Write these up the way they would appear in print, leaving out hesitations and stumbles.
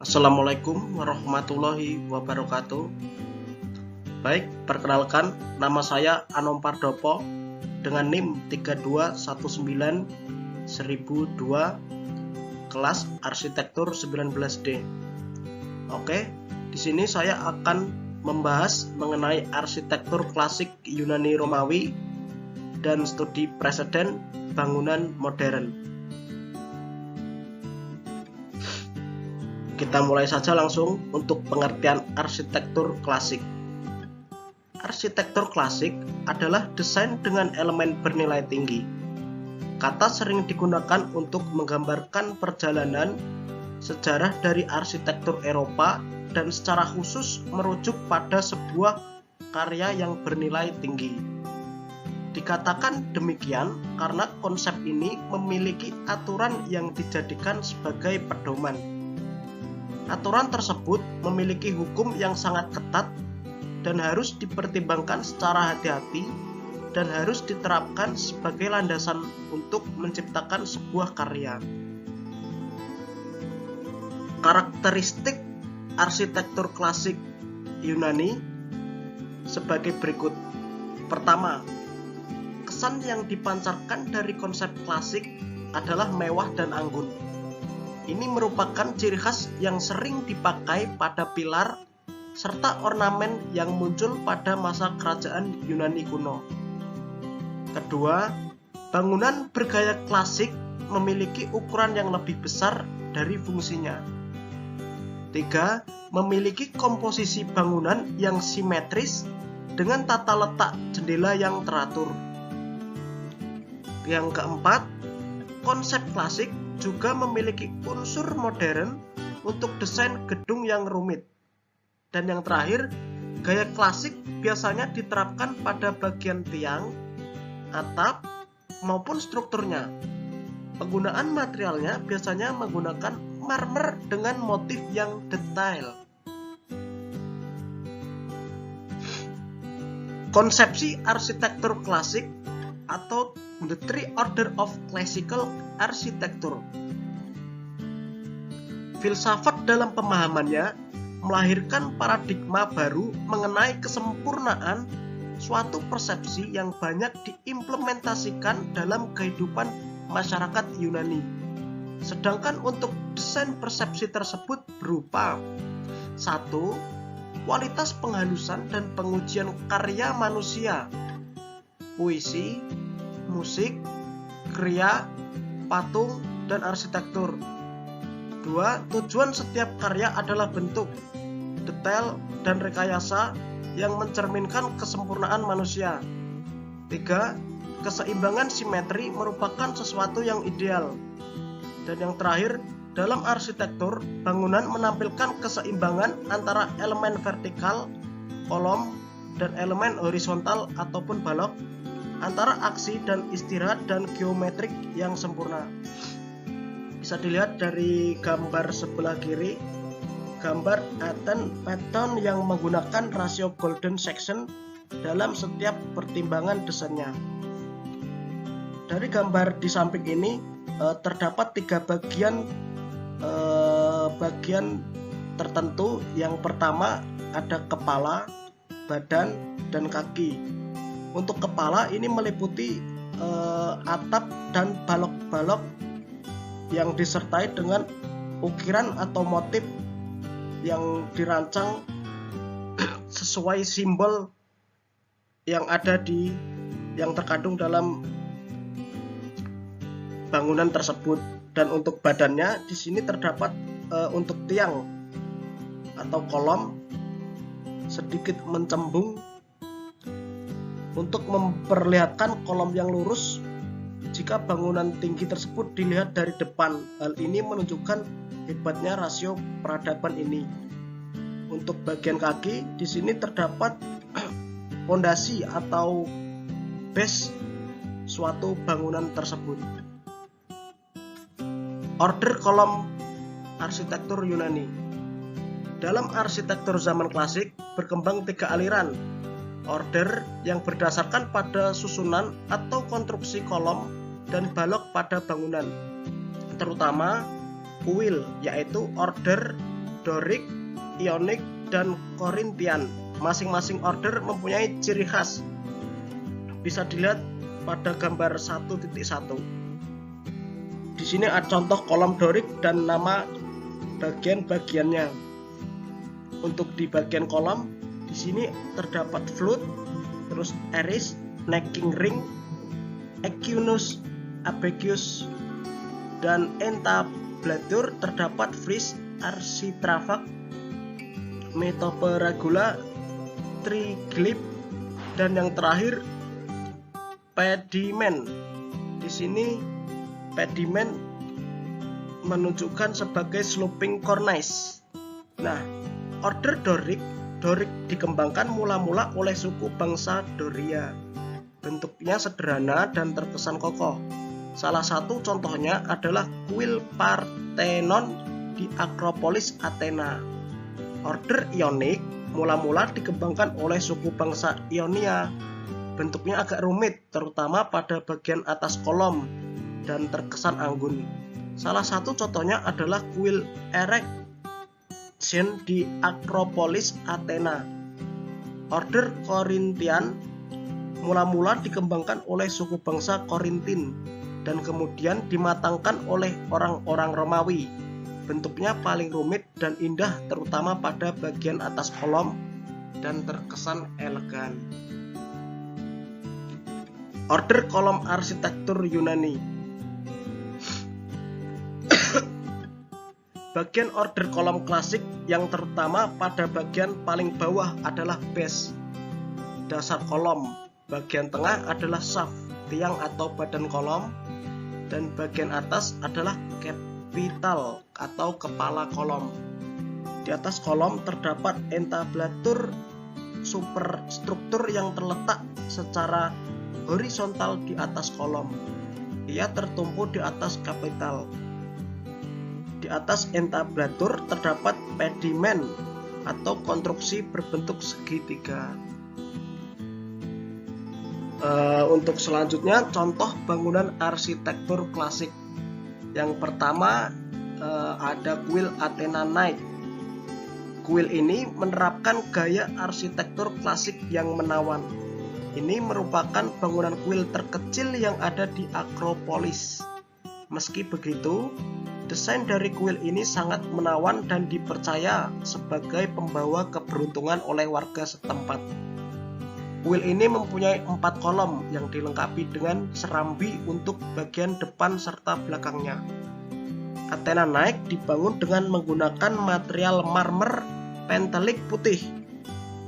Assalamualaikum warahmatullahi wabarakatuh. Baik, perkenalkan, nama saya Anom Pardopo dengan NIM 32191002, kelas Arsitektur 19D. Oke, di sini saya akan membahas mengenai arsitektur klasik Yunani Romawi dan studi preseden bangunan modern. Kita mulai saja langsung untuk pengertian arsitektur klasik. Arsitektur klasik adalah desain dengan elemen bernilai tinggi. Kata sering digunakan untuk menggambarkan perjalanan sejarah dari arsitektur Eropa dan secara khusus merujuk pada sebuah karya yang bernilai tinggi. Dikatakan demikian karena konsep ini memiliki aturan yang dijadikan sebagai pedoman. Aturan tersebut memiliki hukum yang sangat ketat dan harus dipertimbangkan secara hati-hati dan harus diterapkan sebagai landasan untuk menciptakan sebuah karya. Karakteristik arsitektur klasik Yunani sebagai berikut. Pertama, kesan yang dipancarkan dari konsep klasik adalah mewah dan anggun. Ini merupakan ciri khas yang sering dipakai pada pilar serta ornamen yang muncul pada masa kerajaan Yunani kuno. Kedua, bangunan bergaya klasik memiliki ukuran yang lebih besar dari fungsinya. Tiga, memiliki komposisi bangunan yang simetris dengan tata letak jendela yang teratur. Yang keempat, konsep klasik juga memiliki unsur modern untuk desain gedung yang rumit. Dan yang terakhir, gaya klasik biasanya diterapkan pada bagian tiang, atap, maupun strukturnya. Penggunaan materialnya biasanya menggunakan marmer dengan motif yang detail. Konsepsi arsitektur klasik atau The Three Order of Classical Architecture. Filsafat dalam pemahamannya melahirkan paradigma baru mengenai kesempurnaan suatu persepsi yang banyak diimplementasikan dalam kehidupan masyarakat Yunani. Sedangkan untuk desain persepsi tersebut berupa 1. Kualitas penghalusan dan pengujian karya manusia, puisi, musik, kriya, patung, dan arsitektur. 2. Tujuan setiap karya adalah bentuk, detail, dan rekayasa yang mencerminkan kesempurnaan manusia. 3. Keseimbangan simetri merupakan sesuatu yang ideal. Dan yang terakhir, dalam arsitektur, bangunan menampilkan keseimbangan antara elemen vertikal, kolom, dan elemen horizontal ataupun balok, antara aksi dan istirahat dan geometrik yang sempurna. Bisa dilihat dari gambar sebelah kiri, gambar Athene pattern yang menggunakan rasio golden section dalam setiap pertimbangan desainnya. Dari gambar di samping ini terdapat 3 bagian tertentu. Yang pertama ada kepala, badan, dan kaki. Untuk kepala ini meliputi atap dan balok-balok yang disertai dengan ukiran atau motif yang dirancang sesuai simbol yang terkandung dalam bangunan tersebut. Dan untuk badannya di sini terdapat untuk tiang atau kolom sedikit mencembung untuk memperlihatkan kolom yang lurus jika bangunan tinggi tersebut dilihat dari depan. Hal ini menunjukkan hebatnya rasio peradaban ini. Untuk bagian kaki, di sini terdapat fondasi atau base suatu bangunan tersebut. Order kolom arsitektur Yunani. Dalam arsitektur zaman klasik berkembang 3 aliran. Order yang berdasarkan pada susunan atau konstruksi kolom dan balok pada bangunan, terutama kuil, yaitu order Doric, Ionic, dan Korintian. Masing-masing order mempunyai ciri khas. Bisa dilihat pada gambar 1.1. Di sini ada contoh kolom Doric dan nama bagian-bagiannya. Untuk di bagian kolom, di sini terdapat flute, terus eris, necking ring, ecunus, abegius, dan entablatur terdapat fris, architrave, metope regula, triglif, dan yang terakhir pediment. Di sini pediment menunjukkan sebagai sloping cornice. Nah, order Doric dikembangkan mula-mula oleh suku bangsa Doria. Bentuknya sederhana dan terkesan kokoh. Salah satu contohnya adalah kuil Parthenon di Akropolis Athena. Order Ionic mula-mula dikembangkan oleh suku bangsa Ionia. Bentuknya agak rumit, terutama pada bagian atas kolom dan terkesan anggun. Salah satu contohnya adalah kuil Erection di Akropolis Athena. Order Korintian mula-mula dikembangkan oleh suku bangsa Korintin dan kemudian dimatangkan oleh orang-orang Romawi. Bentuknya paling rumit dan indah, terutama pada bagian atas kolom dan terkesan elegan. Order kolom arsitektur Yunani. Bagian order kolom klasik yang terutama pada bagian paling bawah adalah base, dasar kolom. Bagian tengah adalah shaft, tiang atau badan kolom, dan bagian atas adalah capital atau kepala kolom. Di atas kolom terdapat entablatur, superstruktur yang terletak secara horizontal di atas kolom. Ia tertumpu di atas kapital. Di atas entablatur terdapat pediment atau konstruksi berbentuk segitiga. Untuk selanjutnya, contoh bangunan arsitektur klasik. Yang pertama ada kuil Athena Knight. Kuil ini menerapkan gaya arsitektur klasik yang menawan. Ini merupakan bangunan kuil terkecil yang ada di Akropolis. Meski begitu, desain dari kuil ini sangat menawan dan dipercaya sebagai pembawa keberuntungan oleh warga setempat. Kuil ini mempunyai 4 kolom yang dilengkapi dengan serambi untuk bagian depan serta belakangnya. Athena Knight dibangun dengan menggunakan material marmer pentalik putih.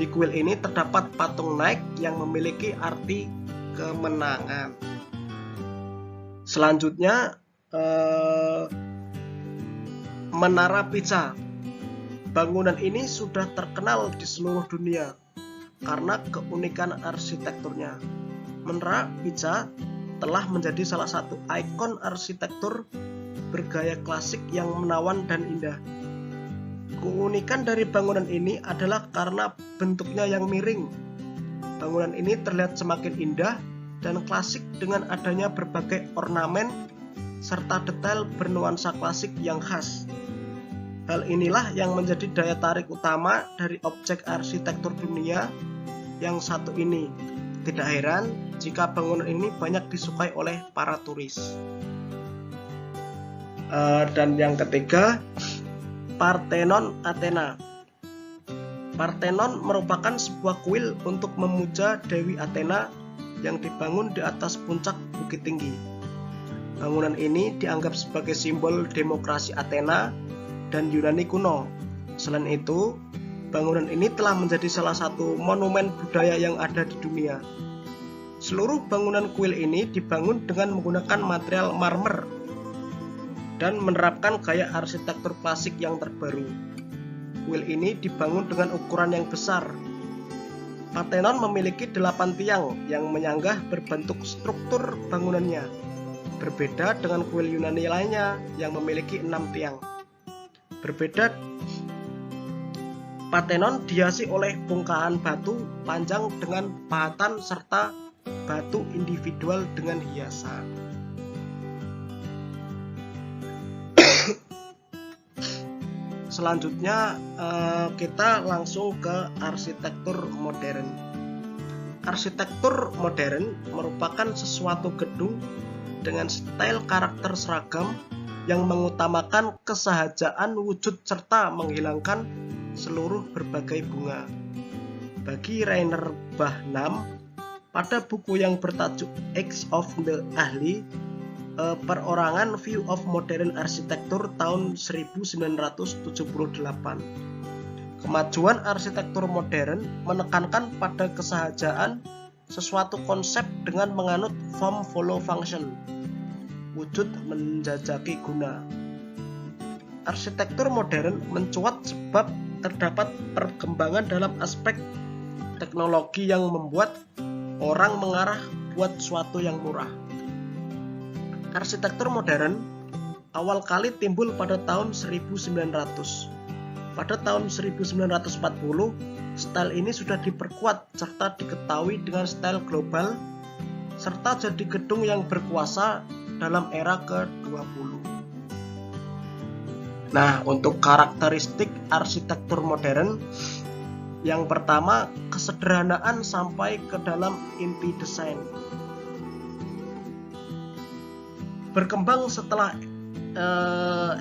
Di kuil ini terdapat patung Knight yang memiliki arti kemenangan. Selanjutnya, Menara Pisa. Bangunan ini sudah terkenal di seluruh dunia karena keunikan arsitekturnya. Menara Pisa telah menjadi salah satu ikon arsitektur bergaya klasik yang menawan dan indah. Keunikan dari bangunan ini adalah karena bentuknya yang miring. Bangunan ini terlihat semakin indah dan klasik dengan adanya berbagai ornamen serta detail bernuansa klasik yang khas. Hal inilah yang menjadi daya tarik utama dari objek arsitektur dunia yang satu ini. Tidak heran jika bangunan ini banyak disukai oleh para turis. Dan yang ketiga, Parthenon Athena. Parthenon merupakan sebuah kuil untuk memuja Dewi Athena yang dibangun di atas puncak bukit tinggi. Bangunan ini dianggap sebagai simbol demokrasi Athena dan Yunani kuno. Selain itu, bangunan ini telah menjadi salah satu monumen budaya yang ada di dunia. Seluruh bangunan kuil ini dibangun dengan menggunakan material marmer dan menerapkan gaya arsitektur klasik yang terbaru. Kuil ini dibangun dengan ukuran yang besar. Parthenon memiliki 8 tiang yang menyanggah berbentuk struktur bangunannya. Berbeda dengan kuil Yunani lainnya yang memiliki 6 tiang. Berbeda, Parthenon dihiasi oleh bongkahan batu panjang dengan pahatan serta batu individual dengan hiasan. selanjutnya kita langsung ke arsitektur modern. Arsitektur modern merupakan sesuatu gedung dengan style karakter seragam yang mengutamakan kesahajaan wujud serta menghilangkan seluruh berbagai bunga. Bagi Rainer Bahnam, pada buku yang bertajuk Age of the Ahli, Perorangan View of Modern Architecture tahun 1978, kemajuan arsitektur modern menekankan pada kesahajaan sesuatu konsep dengan menganut form follow function, wujud menjajaki guna. Arsitektur modern mencuat sebab terdapat perkembangan dalam aspek teknologi yang membuat orang mengarah buat suatu yang murah. Arsitektur modern awal kali timbul pada tahun 1900. Pada tahun 1940, style ini sudah diperkuat serta diketahui dengan style global serta jadi gedung yang berkuasa dalam era ke-20. Nah, untuk karakteristik arsitektur modern, yang pertama, kesederhanaan sampai ke dalam inti desain. Berkembang setelah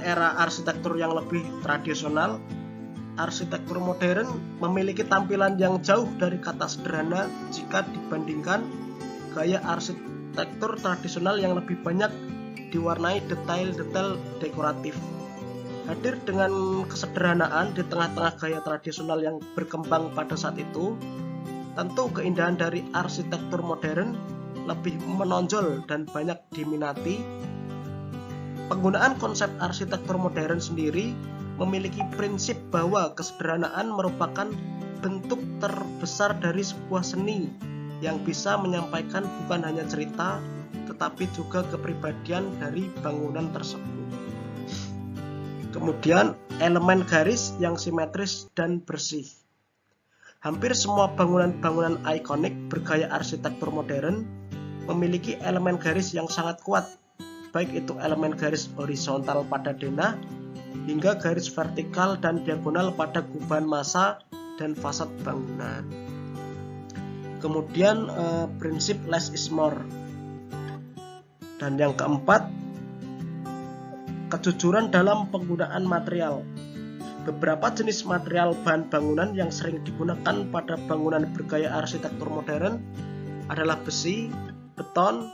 era arsitektur yang lebih tradisional, arsitektur modern memiliki tampilan yang jauh dari kata sederhana jika dibandingkan gaya arsitektur tradisional yang lebih banyak diwarnai detail-detail dekoratif. Hadir dengan kesederhanaan di tengah-tengah gaya tradisional yang berkembang pada saat itu, tentu keindahan dari arsitektur modern lebih menonjol dan banyak diminati. Penggunaan konsep arsitektur modern sendiri memiliki prinsip bahwa kesederhanaan merupakan bentuk terbesar dari sebuah seni yang bisa menyampaikan bukan hanya cerita, tetapi juga kepribadian dari bangunan tersebut. Kemudian, elemen garis yang simetris dan bersih. Hampir semua bangunan-bangunan ikonik bergaya arsitektur modern memiliki elemen garis yang sangat kuat, baik itu elemen garis horizontal pada denah hingga garis vertikal dan diagonal pada guban massa dan fasad bangunan. Kemudian prinsip less is more. Dan yang keempat, kejujuran dalam penggunaan material. Beberapa jenis material bahan bangunan yang sering digunakan pada bangunan bergaya arsitektur modern adalah besi, beton,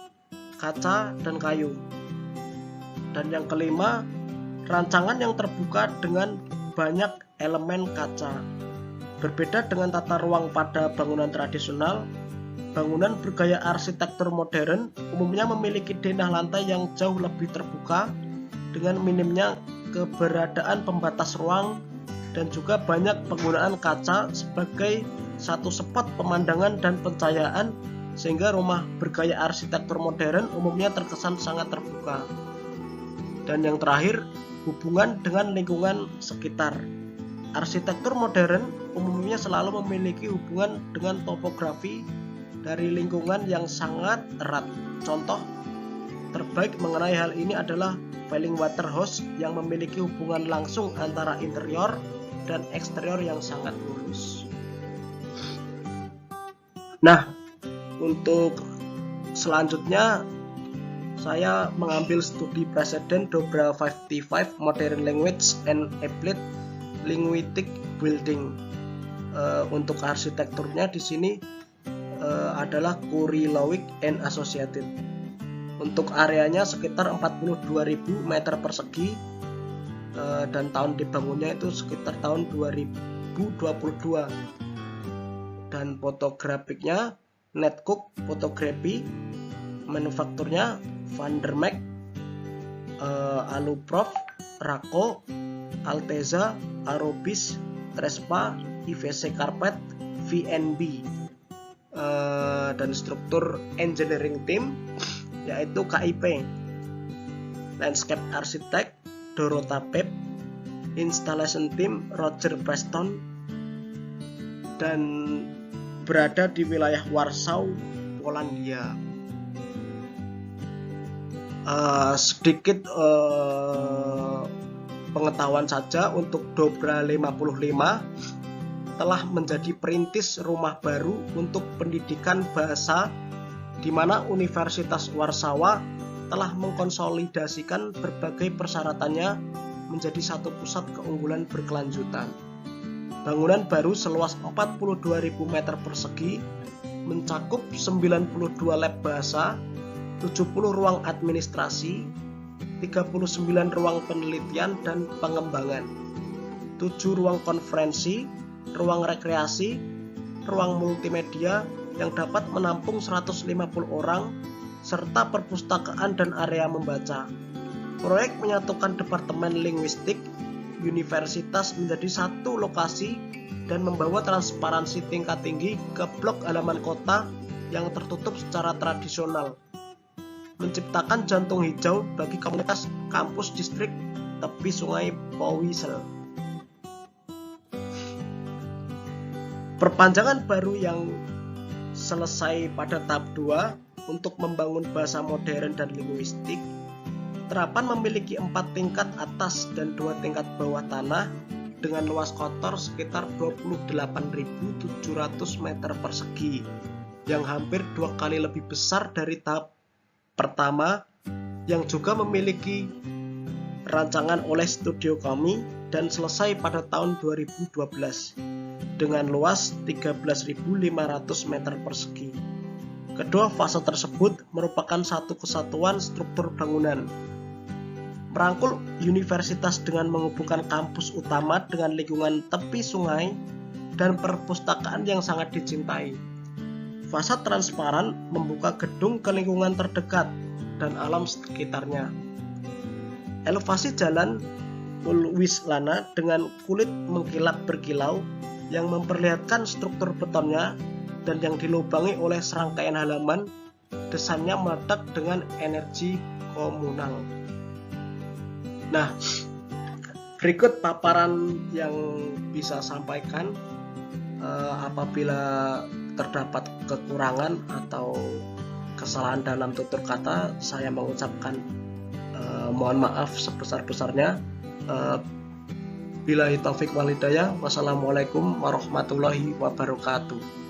kaca, dan kayu. Dan yang kelima, rancangan yang terbuka dengan banyak elemen kaca. Berbeda dengan tata ruang pada bangunan tradisional, bangunan bergaya arsitektur modern umumnya memiliki denah lantai yang jauh lebih terbuka dengan minimnya keberadaan pembatas ruang dan juga banyak penggunaan kaca sebagai satu spot pemandangan dan pencahayaan, sehingga rumah bergaya arsitektur modern umumnya terkesan sangat terbuka. Dan yang terakhir, hubungan dengan lingkungan sekitar. Arsitektur modern umumnya selalu memiliki hubungan dengan topografi dari lingkungan yang sangat erat. Contoh terbaik mengenai hal ini adalah Fellingwater House yang memiliki hubungan langsung antara interior dan eksterior yang sangat mulus. Nah, untuk selanjutnya saya mengambil studi preseden Dobra 55 Modern Language and Applied Linguistic Building. Untuk arsitekturnya di sini adalah Kurilovic and Associated. Untuk areanya sekitar 42.000 meter persegi dan tahun dibangunnya itu sekitar tahun 2022. Dan fotografiknya Netcook Photography, manufakturnya Van der Meck, Aluprof, Rako, Alteza, Arobis, Trespa, IVC Carpet, VNB, dan struktur engineering team yaitu KIP, landscape architect Dorota Pep, installation team Roger Preston, dan berada di wilayah Warsaw, Polandia. Sedikit pengetahuan saja, untuk Dobra 55 telah menjadi perintis rumah baru untuk pendidikan bahasa, di mana Universitas Warsawa telah mengkonsolidasikan berbagai persyaratannya menjadi satu pusat keunggulan berkelanjutan. Bangunan baru seluas 42.000 meter persegi mencakup 92 lab bahasa, 70 ruang administrasi, 39 ruang penelitian dan pengembangan, 7 ruang konferensi, ruang rekreasi, ruang multimedia yang dapat menampung 150 orang, serta perpustakaan dan area membaca. Proyek menyatukan Departemen Linguistik Universitas menjadi satu lokasi dan membawa transparansi tingkat tinggi ke blok halaman kota yang tertutup secara tradisional, menciptakan jantung hijau bagi komunitas kampus distrik tepi Sungai Powisel. Perpanjangan baru yang selesai pada tahap 2 untuk membangun bahasa modern dan linguistik. Terapan memiliki 4 tingkat atas dan 2 tingkat bawah tanah dengan luas kotor sekitar 28.700 meter persegi, yang hampir 2 kali lebih besar dari tahap pertama, yang juga memiliki rancangan oleh studio kami dan selesai pada tahun 2012 dengan luas 13.500 meter persegi. Kedua fase tersebut merupakan satu kesatuan struktur bangunan, merangkul universitas dengan menghubungkan kampus utama dengan lingkungan tepi sungai dan perpustakaan yang sangat dicintai. Fasad transparan membuka gedung ke lingkungan terdekat dan alam sekitarnya. Elevasi jalan Ulwislana dengan kulit mengkilap berkilau yang memperlihatkan struktur betonnya dan yang dilubangi oleh serangkaian halaman, desainnya meledak dengan energi komunal. Nah, berikut paparan yang bisa sampaikan. Apabila terdapat kekurangan atau kesalahan dalam tutur kata, saya mengucapkan mohon maaf sebesar-besarnya. Billahi taufik wal hidayah. Wassalamualaikum warahmatullahi wabarakatuh.